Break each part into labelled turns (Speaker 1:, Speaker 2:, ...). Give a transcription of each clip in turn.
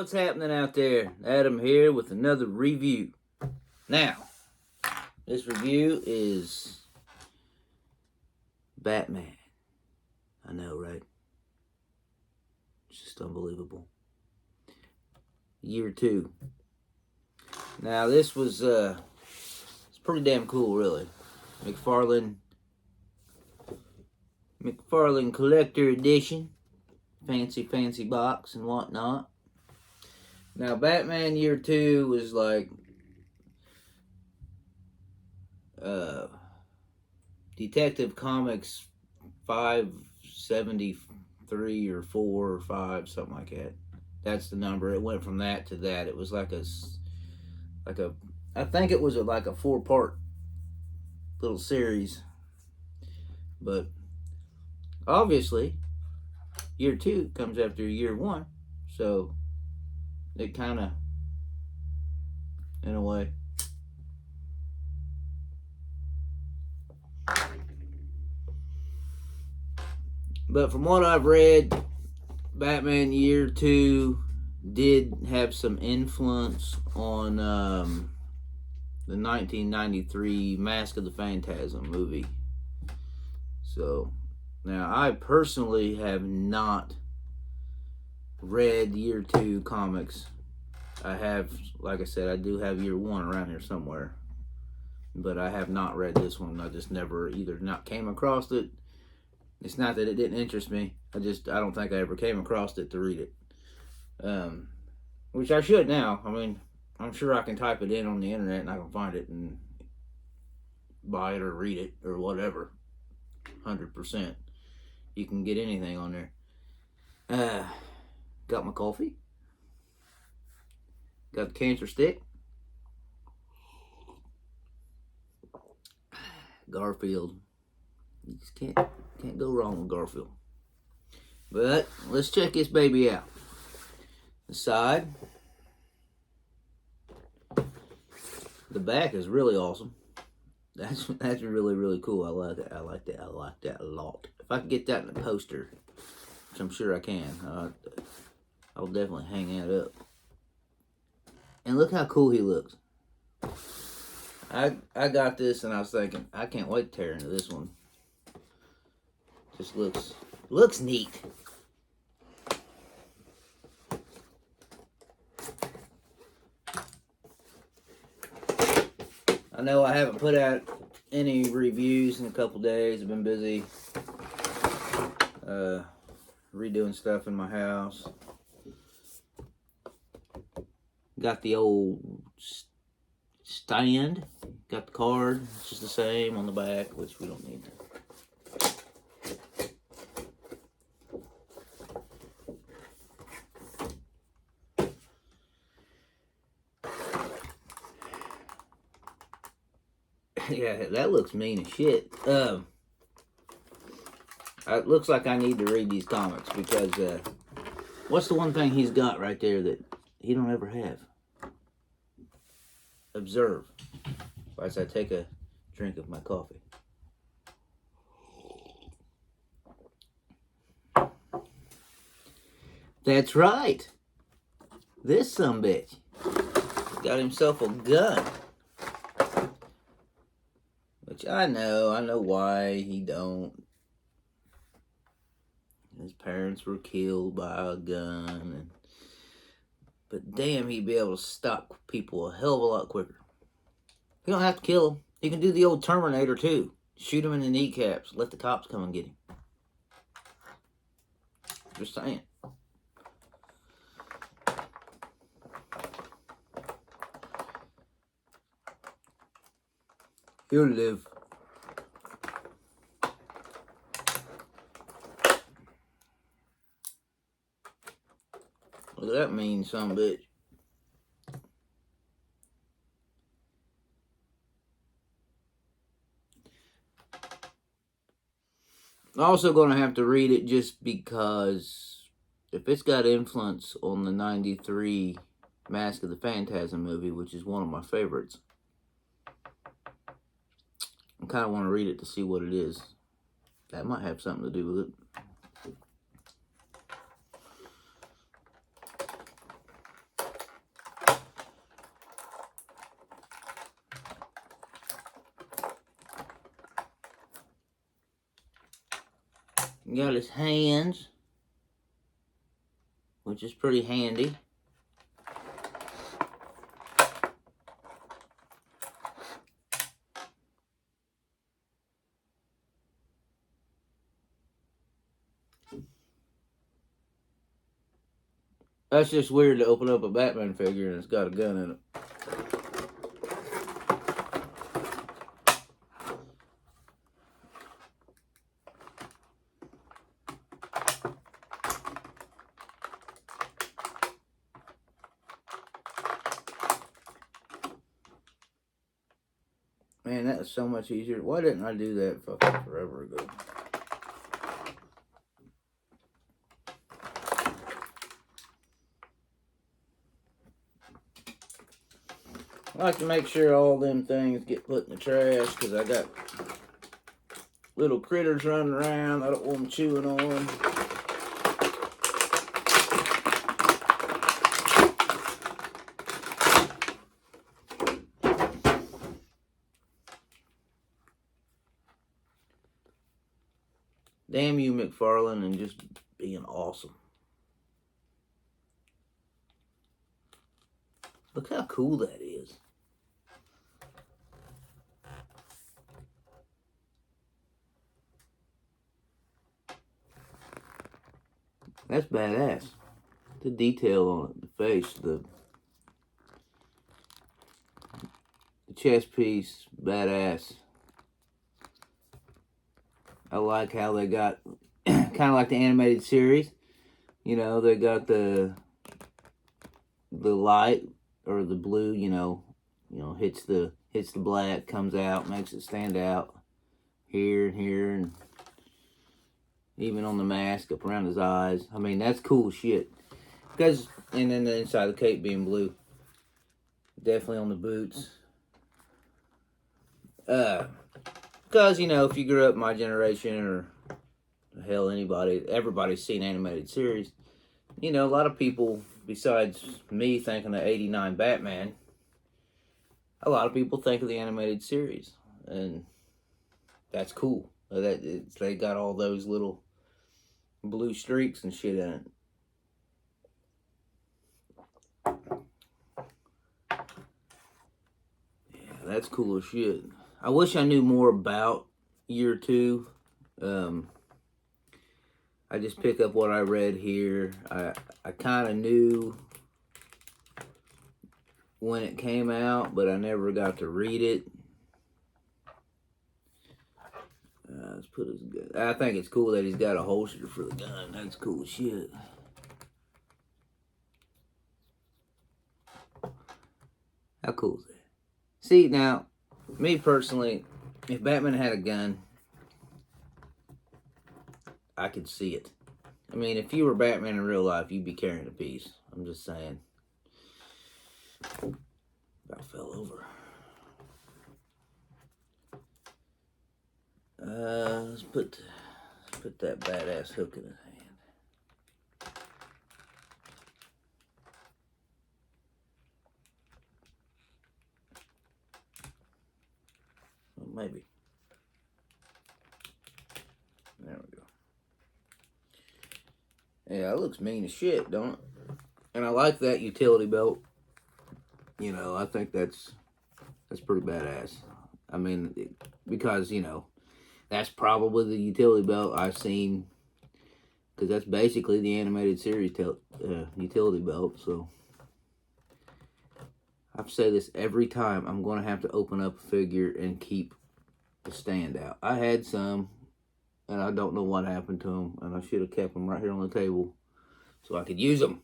Speaker 1: what's happening out there? Adam here with another review. Now, this review is Batman. I know, right? It's just unbelievable. Year 2. Now, this was, it's pretty damn cool, really. McFarlane Collector Edition. Fancy box and whatnot. Now, Batman Year 2 was like Detective Comics 573 or 4 or 5, something like that. That's the number. It went from that to that. It was like a I think it was like a 4-part little series. But obviously, Year 2 comes after Year 1, so it kind of, in a way, but from what I've read, Batman Year 2 did have some influence on the 1993 Mask of the Phantasm movie. So, now I personally have not read Year 2 comics. I have, like I said, I do have Year 1 around here somewhere, but I have not read this one. I just never either not came across it. It's not that it didn't interest me. I don't think I ever came across it to read it. Which I should now. I mean, I'm sure I can type it in on the internet and I can find it and buy it or read it or whatever. 100%. You can get anything on there. Got my coffee. Got the cancer stick. Garfield. You just can't go wrong with Garfield. But let's check this baby out. The side. The back is really awesome. That's really cool. I like it. I like that a lot. If I could get that in a poster, which I'm sure I can, I'll definitely hang that up. And look how cool he looks. I got this and I was thinking, I can't wait to tear into this one. Just looks neat. I know I haven't put out any reviews in a couple days. I've been busy redoing stuff in my house. Got the old stand. Got the card. It's just the same on the back, which we don't need. Yeah, that looks mean as shit. It looks like I need to read these comics because what's the one thing he's got right there that he don't ever have? Observe. As I take a drink of my coffee. That's right. This sumbitch got himself a gun. Which I know why he don't. His parents were killed by a gun. But damn, he'd be able to stop people a hell of a lot quicker. He don't have to kill them. He can do the old Terminator too. Shoot him in the kneecaps. Let the cops come and get him. Just saying. He'll live. Look at that mean sumbitch. I'm also going to have to read it just because if it's got influence on the 93 Mask of the Phantasm movie, which is one of my favorites, I kind of want to read it to see what it is. That might have something to do with it. got his hands, which is pretty handy. That's just weird to open up a Batman figure and it's got a gun in it. Man, that was so much easier. Why didn't I do that fucking forever ago? I like to make sure all them things get put in the trash because I got little critters running around I don't want them chewing on. Damn you, McFarlane, and just being awesome. Look how cool that is. That's badass. The detail on it, the face, the chest piece, badass. I like how they got kind of like the animated series. You know, they got the light or the blue, you know, hits the black, comes out, makes it stand out here and here, and even on the mask up around his eyes. I mean, that's cool shit. Because, and then the inside of the cape being blue. Definitely on the boots. Because, you know, if you grew up my generation, or hell, everybody's seen animated series. You know, a lot of people, besides me thinking of '89 Batman, a lot of people think of the animated series. And that's cool. They got all those little blue streaks and shit in it. Yeah, that's cool as shit. I wish I knew more about year 2. I just pick up what I read here. I kind of knew when it came out, but I never got to read it. Let's put his gun. I think it's cool that he's got a holster for the gun. That's cool shit. How cool is that? See, now, me personally, if Batman had a gun, I could see it. I mean, if you were Batman in real life, you'd be carrying a piece. I'm just saying. About fell over. Let's put that badass hook in his hand. Well, maybe. There we go. Yeah, it looks mean as shit, don't it? And I like that utility belt. You know, I think that's pretty badass. I mean, because, you know, that's probably the utility belt I've seen, because that's basically the animated series utility belt. So I say this every time. I'm going to have to open up a figure and keep the stand out. I had some, and I don't know what happened to them, and I should have kept them right here on the table so I could use them.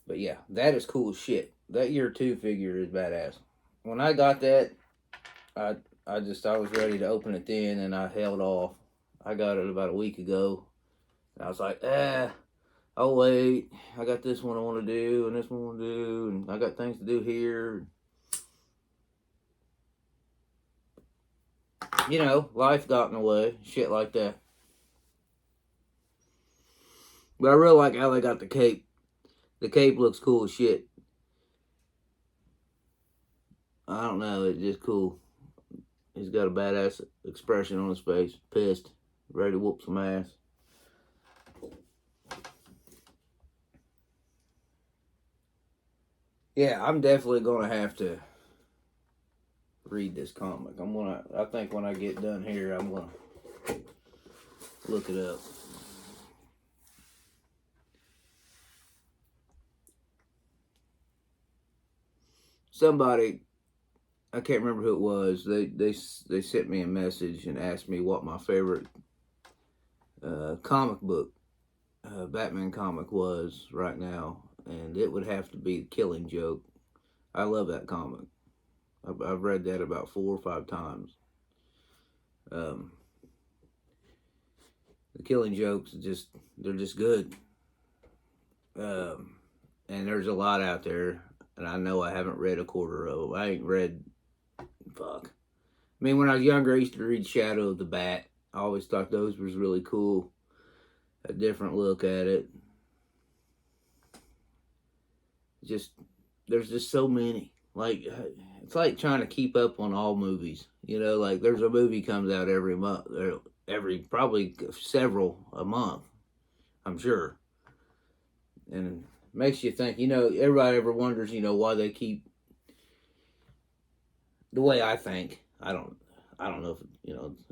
Speaker 1: But yeah, that is cool as shit. That year 2 figure is badass. When I got that, I was ready to open it then, and I held off. I got it about a week ago, and I was like, I'll wait. I got this one I want to do, and this one I want to do, and I got things to do here. You know, life got in the way, shit like that. But I really like how they got the cape. The cape looks cool as shit. I don't know, it's just cool. He's got a badass expression on his face. Pissed. Ready to whoop some ass. Yeah, I'm definitely going to have to read this comic. I think when I get done here, I'm going to look it up. Somebody, I can't remember who it was. They sent me a message and asked me what my favorite comic book, Batman comic was right now, and it would have to be Killing Joke. I love that comic. I've read that about 4 or 5 times. The Killing Jokes they're just good. And there's a lot out there, and I know I haven't read a quarter of them. I ain't read, fuck. I mean, when I was younger, I used to read Shadow of the Bat. I always thought those was really cool. A different look at it. There's just so many. Like, it's like trying to keep up on all movies. You know, like there's a movie comes out every month, probably several a month, I'm sure. And it makes you think, everybody ever wonders, why they keep, the way I think, I don't know if,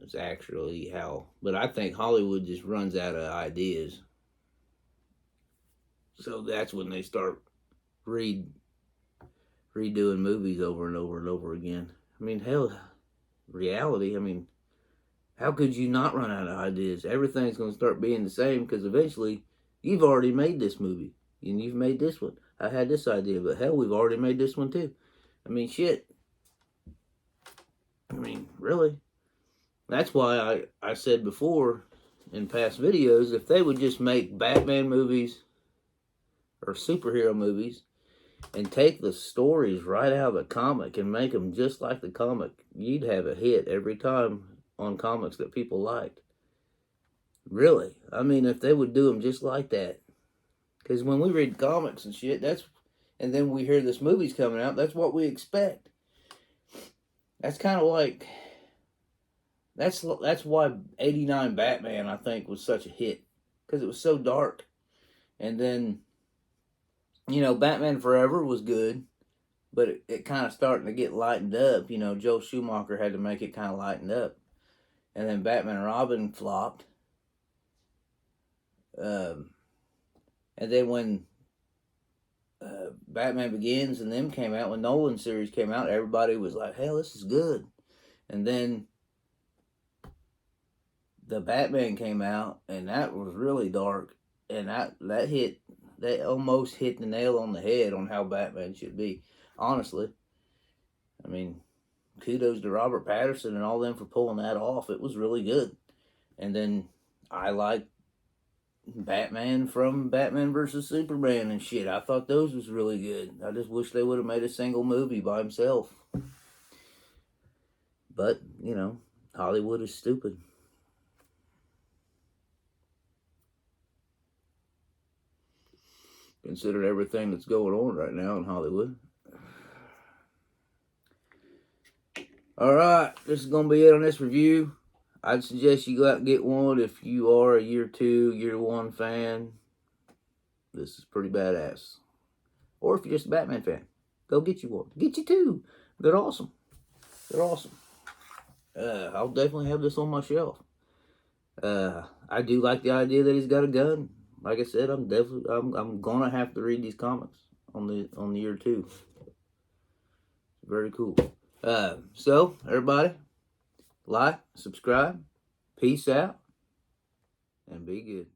Speaker 1: it's actually how, but I think Hollywood just runs out of ideas. So that's when they start redoing movies over and over and over again. I mean, hell, reality, how could you not run out of ideas? Everything's going to start being the same because eventually you've already made this movie and you've made this one. I had this idea, but hell, we've already made this one too. Shit. Really? That's why I said before in past videos, if they would just make Batman movies or superhero movies and take the stories right out of the comic and make them just like the comic, you'd have a hit every time on comics that people liked. Really. If they would do them just like that. Because when we read comics and shit, and then we hear this movie's coming out, that's what we expect. That's kind of like, that's why 89 Batman, I think, was such a hit. Because it was so dark. And then, Batman Forever was good, but it kind of starting to get lightened up. Joe Schumacher had to make it kind of lightened up. And then Batman and Robin flopped. And then when Batman Begins and them came out, when Nolan series came out, everybody was like, hell, this is good. And then the Batman came out, and that was really dark. And that almost hit the nail on the head on how Batman should be. Honestly. Kudos to Robert Pattinson and all them for pulling that off. It was really good. And then I liked Batman from Batman vs. Superman and shit. I thought those was really good. I just wish they would have made a single movie by himself. But, Hollywood is stupid. Consider everything that's going on right now in Hollywood. Alright, this is going to be it on this review. I'd suggest you go out and get one if you are a Year 2, Year 1 fan. This is pretty badass. Or if you're just a Batman fan, go get you one. Get you two. They're awesome. They're awesome. I'll definitely have this on my shelf. I do like the idea that he's got a gun. Like I said, I'm gonna have to read these comics on the Year 2. Very cool. So, everybody, like, subscribe, peace out, and be good.